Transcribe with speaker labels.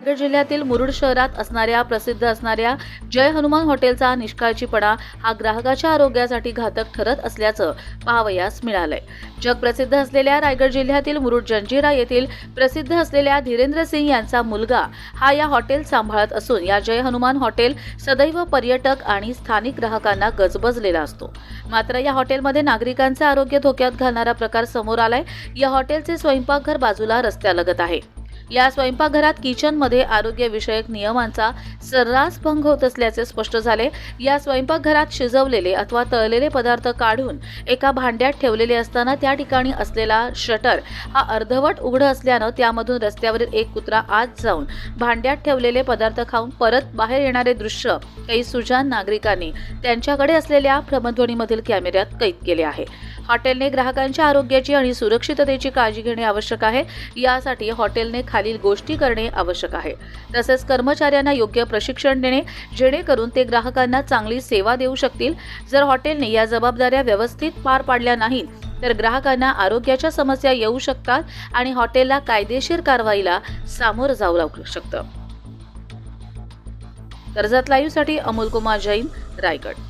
Speaker 1: रायगड जिल्ह्यातील मुरुड शहरात प्रसिद्ध असणाऱ्या जय हनुमान हॉटेलचा निष्काळजीपणा हा ग्राहकाच्या आरोग्यासाठी घातक ठरत असल्याचं पाहावयास मिळालंय। जगप्रसिद्ध असलेल्या रायगड जिल्ह्यातील मुरुड जंजिरा येथील प्रसिद्ध असलेल्या धीरेंद्र सिंग यांचा मुलगा हा या हॉटेल सांभाळत असून या जय हनुमान हॉटेल सदैव पर्यटक आणि स्थानिक ग्राहकांना गजबजलेला असतो। मात्र या हॉटेलमध्ये नागरिकांचे आरोग्य धोक्यात घालणारा प्रकार समोर आलाय। या हॉटेलचे स्वयंपाकघर बाजूला रस्त्यालगत आहे। या स्वयंपाकघरात किचनमध्ये आरोग्यविषयक नियमांचा सर्रास भंग होत असल्याचे स्पष्ट झाले। या स्वयंपाकघरात शिजवलेले अथवा तळलेले पदार्थ काढून एका भांड्यात ठेवलेले असताना त्या ठिकाणी असलेला शटर हा अर्धवट उघड असल्याने त्यामधून रस्त्यावरील एक कुत्रा आत जाऊन भांड्यात ठेवलेले पदार्थ खाऊन परत बाहेर येणारे दृश्य काही सुजाण नागरिकांनी त्यांच्याकडे असलेल्या भ्रमध्वनीमधील कॅमेऱ्यात कैद केले आहे। हॉटेलने ग्राहकांच्या आरोग्याची आणि सुरक्षिततेची काळजी घेणे आवश्यक आहे। यासाठी हॉटेलने खालील गोष्टी करणे आवश्यक आहे। तसेच कर्मचाऱ्यांना योग्य प्रशिक्षण देणे जेणेकरून ते ग्राहकांना चांगली सेवा देऊ शकतील। जर हॉटेलने या जबाबदाऱ्या व्यवस्थित पार पाडल्या नाहीत तर ग्राहकांना आरोग्याच्या समस्या येऊ शकतात आणि हॉटेलला कायदेशीर कारवाईला सामोरं जावं लागू शकतं। कर्जत लाईव्हसाठी अमोल कुमार जैन, रायगड।